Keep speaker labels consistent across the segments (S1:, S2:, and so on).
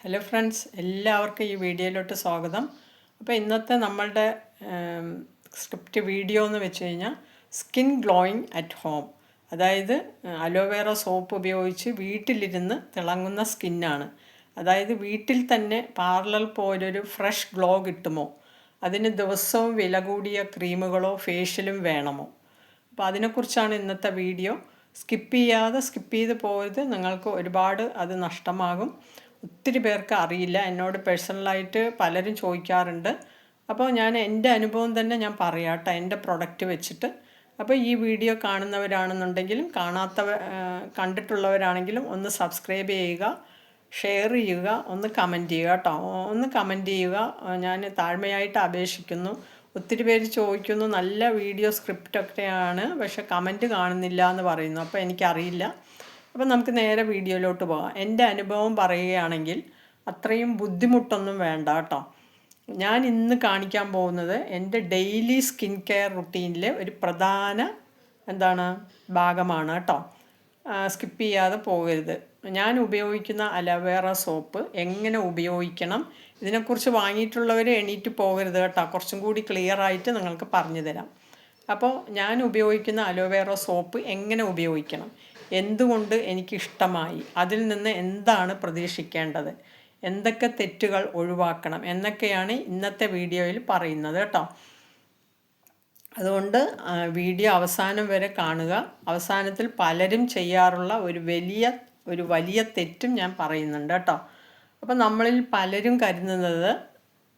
S1: Hello friends, എല്ലാവർക്കും ഈ വീഡിയോയിലോട്ട് സ്വാഗതം. അപ്പോൾ ഇന്നത്തെ നമ്മളുടെ സ്ക്രിപ്റ്റ് വീഡിയോ എന്ന് വെച്ച് കഴിഞ്ഞാൽ സ്കിൻ ഗ്ലോയിങ് അറ്റ് ഹോം. അതായത് അലോവേറ സോപ്പ് ഉപയോഗിച്ച് വീട്ടിലിരുന്ന് തിളങ്ങുന്ന സ്കിന്നാണ്. അതായത് വീട്ടിൽ തന്നെ പാർലർ പോലൊരു ഫ്രഷ് ഗ്ലോ കിട്ടുമോ, അതിന് ദിവസവും വില കൂടിയ ക്രീമുകളോ ഫേഷ്യലും വേണമോ? അപ്പോൾ അതിനെക്കുറിച്ചാണ് ഇന്നത്തെ വീഡിയോ. സ്കിപ്പ് ചെയ്ത് പോയത് നിങ്ങൾക്ക് ഒരുപാട് അത് നഷ്ടമാകും. ഒത്തിരി പേർക്ക് അറിയില്ല, എന്നോട് പേഴ്സണലായിട്ട് പലരും ചോദിക്കാറുണ്ട്. അപ്പോൾ ഞാൻ എൻ്റെ അനുഭവം തന്നെ ഞാൻ പറയാം കേട്ടോ, എൻ്റെ പ്രൊഡക്റ്റ് വെച്ചിട്ട്. അപ്പോൾ ഈ വീഡിയോ കാണുന്നവരാണെന്നുണ്ടെങ്കിലും കണ്ടിട്ടുള്ളവരാണെങ്കിലും ഒന്ന് സബ്സ്ക്രൈബ് ചെയ്യുക, ഷെയർ ചെയ്യുക, ഒന്ന് കമൻറ്റ് ചെയ്യുക കേട്ടോ. ഒന്ന് കമൻറ്റ് ചെയ്യുക, ഞാൻ താഴ്മയായിട്ട് അപേക്ഷിക്കുന്നു. ഒത്തിരി പേര് ചോദിക്കുന്നു, നല്ല വീഡിയോ സ്ക്രിപ്റ്റൊക്കെയാണ്, പക്ഷെ കമൻറ്റ് കാണുന്നില്ല എന്ന് പറയുന്നു. അപ്പോൾ എനിക്കറിയില്ല. അപ്പം നമുക്ക് നേരെ വീഡിയോയിലോട്ട് പോകാം. എൻ്റെ അനുഭവം പറയുകയാണെങ്കിൽ അത്രയും ബുദ്ധിമുട്ടൊന്നും വേണ്ട കേട്ടോ. ഞാൻ ഇന്ന് കാണിക്കാൻ പോകുന്നത് എൻ്റെ ഡെയിലി സ്കിൻ കെയർ റുട്ടീനിലെ ഒരു പ്രധാന ഭാഗമാണ് കേട്ടോ. സ്കിപ്പ് ചെയ്യാതെ പോകരുത്. ഞാൻ ഉപയോഗിക്കുന്ന അലോവേറ സോപ്പ് എങ്ങനെ ഉപയോഗിക്കണം, ഇതിനെക്കുറിച്ച് വാങ്ങിയിട്ടുള്ളവർ എണീറ്റ് പോകരുത് കേട്ടോ. കുറച്ചും കൂടി ക്ലിയർ ആയിട്ട് നിങ്ങൾക്ക് പറഞ്ഞു തരാം. അപ്പോൾ ഞാൻ ഉപയോഗിക്കുന്ന അലോവേറ സോപ്പ് എങ്ങനെ ഉപയോഗിക്കണം, എന്തുകൊണ്ട് എനിക്കിഷ്ടമായി, അതിൽ നിന്ന് എന്താണ് പ്രതീക്ഷിക്കേണ്ടത്, എന്തൊക്കെ തെറ്റുകൾ ഒഴിവാക്കണം എന്നൊക്കെയാണ് ഇന്നത്തെ വീഡിയോയിൽ പറയുന്നത് കേട്ടോ. അതുകൊണ്ട് വീഡിയോ അവസാനം വരെ കാണുക. അവസാനത്തിൽ പലരും ചെയ്യാറുള്ള ഒരു വലിയ തെറ്റും ഞാൻ പറയുന്നുണ്ട് കേട്ടോ. അപ്പോൾ നമ്മളിൽ പലരും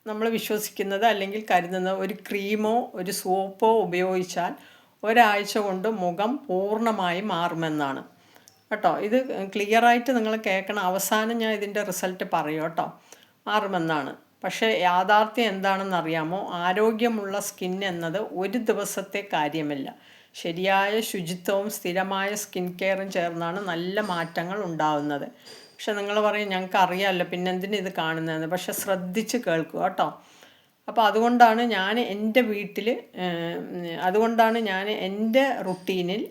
S1: നമ്മൾ വിശ്വസിക്കുന്നത് അല്ലെങ്കിൽ കരുതുന്നത് ഒരു ക്രീമോ ഒരു സോപ്പോ ഉപയോഗിച്ചാൽ ഒരാഴ്ച കൊണ്ട് മുഖം പൂർണ്ണമായി മാറുമെന്നാണ് കേട്ടോ. ഇത് ക്ലിയറായിട്ട് നിങ്ങൾ കേൾക്കണം. അവസാനം ഞാൻ ഇതിൻ്റെ റിസൾട്ട് പറയും കേട്ടോ. മാറുമെന്നാണ്. പക്ഷേ യാഥാർത്ഥ്യം എന്താണെന്നറിയാമോ? ആരോഗ്യമുള്ള സ്കിൻ എന്നത് ഒരു ദിവസത്തെ കാര്യമല്ല. ശരിയായ ശുചിത്വവും സ്ഥിരമായ സ്കിൻ കെയറും ചേർന്നാണ് നല്ല മാറ്റങ്ങൾ ഉണ്ടാകുന്നത്. പക്ഷെ നിങ്ങൾ പറയും, ഞങ്ങൾക്ക് അറിയാമല്ലോ, പിന്നെന്തിന് ഇത് കാണുന്നതെന്ന്. പക്ഷെ ശ്രദ്ധിച്ച് കേൾക്കുക കേട്ടോ. അപ്പോൾ അതുകൊണ്ടാണ് ഞാൻ എൻ്റെ റുട്ടീനിൽ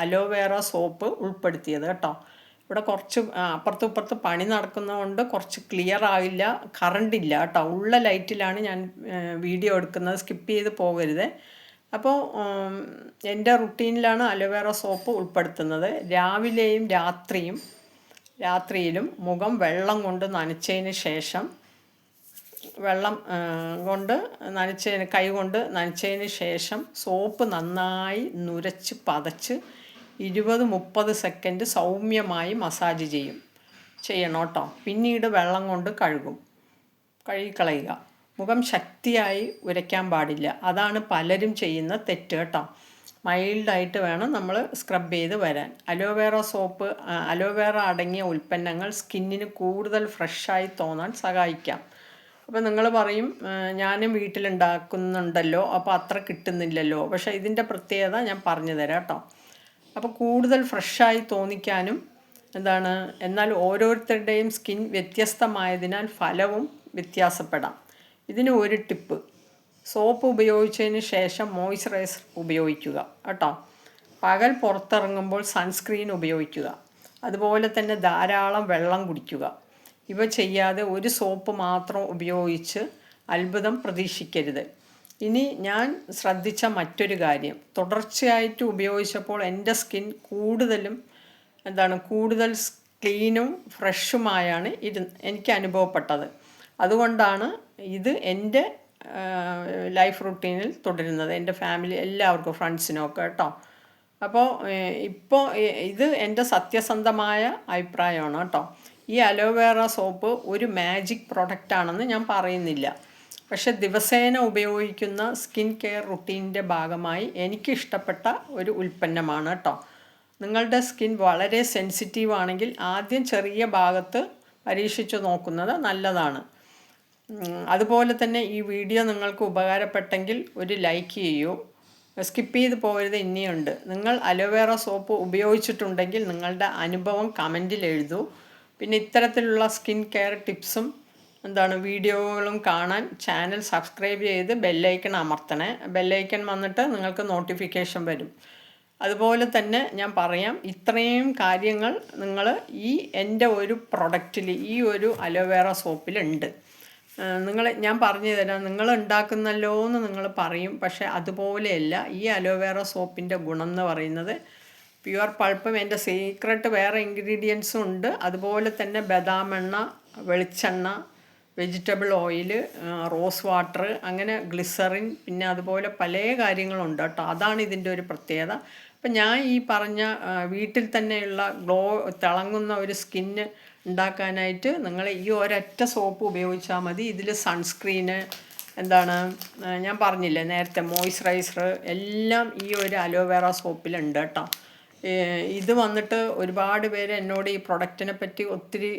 S1: അലോവേറ സോപ്പ് ഉൾപ്പെടുത്തിയത് കേട്ടോ. ഇവിടെ കുറച്ച് അപ്പുറത്തും ഇപ്പുറത്ത് പണി നടക്കുന്നതുകൊണ്ട് കുറച്ച് ക്ലിയർ ആകില്ല, കറണ്ടില്ല കേട്ടോ. ഉള്ള ലൈറ്റിലാണ് ഞാൻ വീഡിയോ എടുക്കുന്നത്, സ്കിപ്പ് ചെയ്ത് പോകരുത്. അപ്പോൾ എൻ്റെ റുട്ടീനിലാണ് അലോവേറ സോപ്പ് ഉൾപ്പെടുത്തുന്നത്. രാത്രിയിലും മുഖം വെള്ളം കൊണ്ട് നനച്ചതിന് ശേഷം കൈ കൊണ്ട് നനച്ചതിന് ശേഷം സോപ്പ് നന്നായി നുരച്ച് പതച്ച് 20-30 സെക്കൻഡ് സൗമ്യമായി മസാജ് ചെയ്യണം കേട്ടോ. പിന്നീട് വെള്ളം കൊണ്ട് കഴുകിക്കളയുക. മുഖം ശക്തിയായി ഉരയ്ക്കാൻ പാടില്ല. അതാണ് പലരും ചെയ്യുന്ന തെറ്റ് കേട്ടോ. മൈൽഡായിട്ട് വേണം നമ്മൾ സ്ക്രബ് ചെയ്ത് വരാൻ. അലോവേറ അടങ്ങിയ ഉൽപ്പന്നങ്ങൾ സ്കിന്നിന് കൂടുതൽ ഫ്രഷായി തോന്നാൻ സഹായിക്കാം. അപ്പോൾ നിങ്ങൾ പറയും, ഞാനും വീട്ടിലുണ്ടാക്കുന്നുണ്ടല്ലോ, അപ്പോൾ അത്ര കിട്ടുന്നില്ലല്ലോ. പക്ഷേ ഇതിൻ്റെ പ്രത്യേകത ഞാൻ പറഞ്ഞു തരാം കേട്ടോ. അപ്പോൾ കൂടുതൽ ഫ്രഷായി തോന്നിക്കാനും എന്നാൽ ഓരോരുത്തരുടെയും സ്കിൻ വ്യത്യസ്തമായതിനാൽ ഫലവും വ്യത്യാസപ്പെടാം. ഇതിന് ഒരു ടിപ്പ്: സോപ്പ് ഉപയോഗിച്ചതിന് ശേഷം മോയ്സ്ചറൈസർ ഉപയോഗിക്കുക കേട്ടോ. പകൽ പുറത്തിറങ്ങുമ്പോൾ സൺസ്ക്രീൻ ഉപയോഗിക്കുക. അതുപോലെ തന്നെ ധാരാളം വെള്ളം കുടിക്കുക. ഇവ ചെയ്യാതെ ഒരു സോപ്പ് മാത്രം ഉപയോഗിച്ച് അത്ഭുതം പ്രതീക്ഷിക്കരുത്. ഇനി ഞാൻ ശ്രദ്ധിച്ച മറ്റൊരു കാര്യം, തുടർച്ചയായിട്ട് ഉപയോഗിച്ചപ്പോൾ എൻ്റെ സ്കിൻ കൂടുതൽ ക്ലീനും ഫ്രഷുമായാണ് എനിക്ക് അനുഭവപ്പെട്ടത്. അതുകൊണ്ടാണ് ഇത് എൻ്റെ ലൈഫ് റുട്ടീനിൽ തുടരുന്നത്. എൻ്റെ ഫാമിലി എല്ലാവർക്കും, ഫ്രണ്ട്സിനൊക്കെ കേട്ടോ. അപ്പോൾ ഇത് എൻ്റെ സത്യസന്ധമായ അഭിപ്രായമാണ് കേട്ടോ. ഈ അലോവേറ സോപ്പ് ഒരു മാജിക് പ്രൊഡക്റ്റാണെന്ന് ഞാൻ പറയുന്നില്ല. പക്ഷെ ദിവസേന ഉപയോഗിക്കുന്ന സ്കിൻ കെയർ റുട്ടീനിൻ്റെ ഭാഗമായി എനിക്കിഷ്ടപ്പെട്ട ഒരു ഉൽപ്പന്നമാണ് കേട്ടോ. നിങ്ങളുടെ സ്കിൻ വളരെ സെൻസിറ്റീവ് ആണെങ്കിൽ ആദ്യം ചെറിയ ഭാഗത്ത് പരീക്ഷിച്ചു നോക്കുന്നത് നല്ലതാണ്. അതുപോലെ തന്നെ ഈ വീഡിയോ നിങ്ങൾക്ക് ഉപകാരപ്പെട്ടെങ്കിൽ ഒരു ലൈക്ക് ചെയ്യൂ. സ്കിപ്പ് ചെയ്ത് പോകരുത്. ഇനിയുണ്ട്. നിങ്ങൾ അലോവേറ സോപ്പ് ഉപയോഗിച്ചിട്ടുണ്ടെങ്കിൽ നിങ്ങളുടെ അനുഭവം കമൻറ്റിൽ എഴുതൂ. പിന്നെ ഇത്തരത്തിലുള്ള സ്കിൻ കെയർ ടിപ്സും വീഡിയോകളും കാണാൻ ചാനൽ സബ്സ്ക്രൈബ് ചെയ്ത് ബെല്ലൈക്കൺ അമർത്തണേ. ബെല്ലൈക്കൺ വന്നിട്ട് നിങ്ങൾക്ക് നോട്ടിഫിക്കേഷൻ വരും. അതുപോലെ തന്നെ ഞാൻ പറയാം, ഇത്രയും കാര്യങ്ങൾ നിങ്ങൾ ഈ എൻ്റെ ഒരു പ്രൊഡക്റ്റിൽ, ഈ ഒരു അലോവേറ സോപ്പിലുണ്ട്. ഞാൻ പറഞ്ഞു തരാം, നിങ്ങൾ ഉണ്ടാക്കുന്നല്ലോ എന്ന് നിങ്ങൾ പറയും, പക്ഷേ അതുപോലെയല്ല. ഈ അലോവേറ സോപ്പിൻ്റെ ഗുണം എന്ന് പറയുന്നത് പ്യുവർ പൾപ്പും എൻ്റെ സീക്രട്ട് വേറെ ഇൻഗ്രീഡിയൻസും ഉണ്ട്. അതുപോലെ തന്നെ ബദാം എണ്ണ, വെളിച്ചെണ്ണ, വെജിറ്റബിൾ ഓയിൽ, റോസ് വാട്ടർ, അങ്ങനെ ഗ്ലിസറിൻ, പിന്നെ അതുപോലെ പല കാര്യങ്ങളുണ്ട് കേട്ടോ. അതാണ് ഇതിൻ്റെ ഒരു പ്രത്യേകത. അപ്പം ഞാൻ ഈ പറഞ്ഞ വീട്ടിൽ തന്നെയുള്ള തിളങ്ങുന്ന ഒരു സ്കിന്ന് ഉണ്ടാക്കാനായിട്ട് നിങ്ങൾ ഈ ഒരൊറ്റ സോപ്പ് ഉപയോഗിച്ചാൽ മതി. ഇതിൽ സൺസ്ക്രീന്, ഞാൻ പറഞ്ഞില്ലേ നേരത്തെ, മോയ്സ്ചറൈസർ എല്ലാം ഈ ഒരു അലോവേറ സോപ്പിലുണ്ട് കേട്ടോ. ഇത് വന്നിട്ട് ഒരുപാട് പേര് എന്നോട് ഈ പ്രൊഡക്റ്റിനെ പറ്റി ഒത്തിരി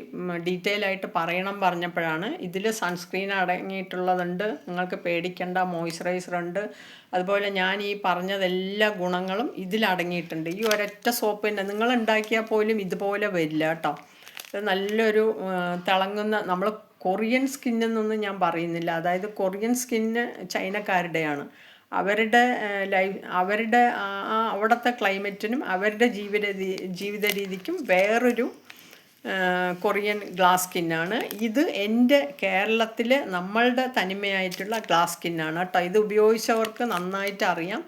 S1: ഡീറ്റെയിൽ ആയിട്ട് പറയണം പറഞ്ഞപ്പോഴാണ്. ഇതിൽ സൺസ്ക്രീൻ അടങ്ങിയിട്ടുള്ളതുണ്ട്, നിങ്ങൾക്ക് പേടിക്കേണ്ട. മോയ്സ്ചറൈസർ ഉണ്ട്. അതുപോലെ ഞാൻ ഈ പറഞ്ഞതെല്ലാ ഗുണങ്ങളും ഇതിലടങ്ങിയിട്ടുണ്ട്. ഈ ഒരൊറ്റ സോപ്പ് തന്നെ നിങ്ങൾ ഉണ്ടാക്കിയാൽ പോലും ഇതുപോലെ വരില്ല കേട്ടോ. ഇത് നല്ലൊരു തിളങ്ങുന്ന, നമ്മൾ കൊറിയൻ സ്കിന്നെന്നൊന്നും ഞാൻ പറയുന്നില്ല. അതായത് കൊറിയൻ സ്കിന്ന് ചൈനക്കാരുടെയാണ്. അവരുടെ അവിടുത്തെ ക്ലൈമറ്റിനും അവരുടെ ജീവിത രീതിക്കും വേറൊരു കൊറിയൻ ഗ്ലാസ് സ്കിന്നാണ്. ഇത് എൻ്റെ കേരളത്തിൽ നമ്മളുടെ തനിമയായിട്ടുള്ള ഗ്ലാസ് സ്കിന്നാണ് കേട്ടോ. ഇത് ഉപയോഗിച്ചവർക്ക് നന്നായിട്ട് അറിയാം.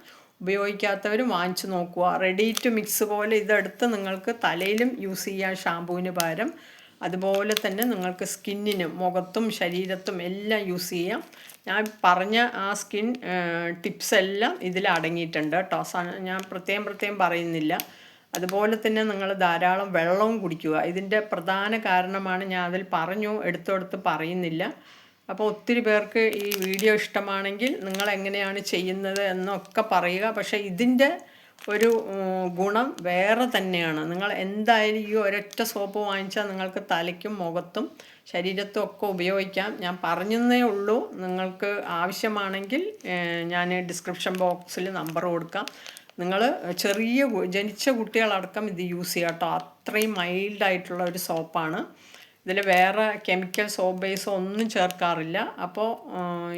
S1: ഉപയോഗിക്കാത്തവരും വാങ്ങിച്ചു നോക്കുക. റെഡി ടു മിക്സ് പോലെ ഇതെടുത്ത് നിങ്ങൾക്ക് തലയിലും യൂസ് ചെയ്യാം ഷാമ്പൂവിന് പകരം. അതുപോലെ തന്നെ നിങ്ങൾക്ക് സ്കിന്നിനും മുഖത്തും ശരീരത്തും എല്ലാം യൂസ് ചെയ്യാം. ഞാൻ പറഞ്ഞ ആ സ്കിൻ ടിപ്സ് എല്ലാം ഇതിൽ അടങ്ങിയിട്ടുണ്ട് കേട്ടോ. ഞാൻ പ്രത്യേകം പറയുന്നില്ല. അതുപോലെ തന്നെ നിങ്ങൾ ധാരാളം വെള്ളവും കുടിക്കുക. ഇതിൻ്റെ പ്രധാന കാരണമാണ് ഞാൻ അതിൽ പറഞ്ഞു, എടുത്തെടുത്ത് പറയുന്നില്ല. അപ്പോൾ ഒത്തിരി പേർക്ക് ഈ വീഡിയോ ഇഷ്ടമാണെങ്കിൽ നിങ്ങൾ എങ്ങനെയാണ് ചെയ്യുന്നത് എന്നൊക്കെ പറയുക. പക്ഷേ ഇതിൻ്റെ ഒരു ഗുണം വേറെ തന്നെയാണ്. നിങ്ങൾ എന്തായാലും ഈ ഒരൊറ്റ സോപ്പ് വാങ്ങിച്ചാൽ നിങ്ങൾക്ക് തലയ്ക്കും മുഖത്തും ശരീരത്തും ഒക്കെ ഉപയോഗിക്കാം. ഞാൻ പറഞ്ഞതേ ഉള്ളൂ. നിങ്ങൾക്ക് ആവശ്യമാണെങ്കിൽ ഞാൻ ഡിസ്ക്രിപ്ഷൻ ബോക്സിൽ നമ്പർ കൊടുക്കാം. നിങ്ങൾ ജനിച്ച കുട്ടികളടക്കം ഇത് യൂസ് ചെയ്യാം കേട്ടോ. അത്രയും മൈൽഡായിട്ടുള്ള ഒരു സോപ്പാണ്. ഇതിൽ വേറെ കെമിക്കൽ സോപ്പ് ബേസോ ഒന്നും ചേർക്കാറില്ല. അപ്പോൾ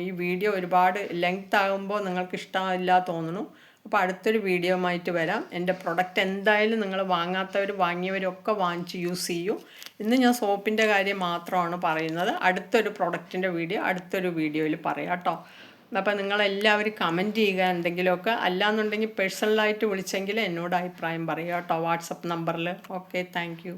S1: ഈ വീഡിയോ ഒരുപാട് ലെങ്ത് ആകുമ്പോൾ നിങ്ങൾക്ക് ഇഷ്ടമില്ല തോന്നുന്നു. അപ്പോൾ അടുത്തൊരു വീഡിയോ ആയിട്ട് വരാം. എൻ്റെ പ്രൊഡക്റ്റ് എന്തായാലും നിങ്ങൾ വാങ്ങാത്തവർ വാങ്ങിയവരൊക്കെ വാങ്ങിച്ച് യൂസ് ചെയ്യൂ. ഇന്ന് ഞാൻ സോപ്പിൻ്റെ കാര്യം മാത്രമാണ് പറയുന്നത്. അടുത്തൊരു പ്രൊഡക്റ്റിൻ്റെ വീഡിയോ അടുത്തൊരു വീഡിയോയിൽ പറയാം കേട്ടോ. അപ്പോൾ നിങ്ങളെല്ലാവരും കമൻറ്റ് ചെയ്യുക എന്തെങ്കിലുമൊക്കെ. അല്ലാന്നുണ്ടെങ്കിൽ പേഴ്സണലായിട്ട് വിളിച്ചെങ്കിൽ എന്നോട് അഭിപ്രായം പറയുക കേട്ടോ, വാട്സപ്പ് നമ്പറിൽ. Okay, thank you.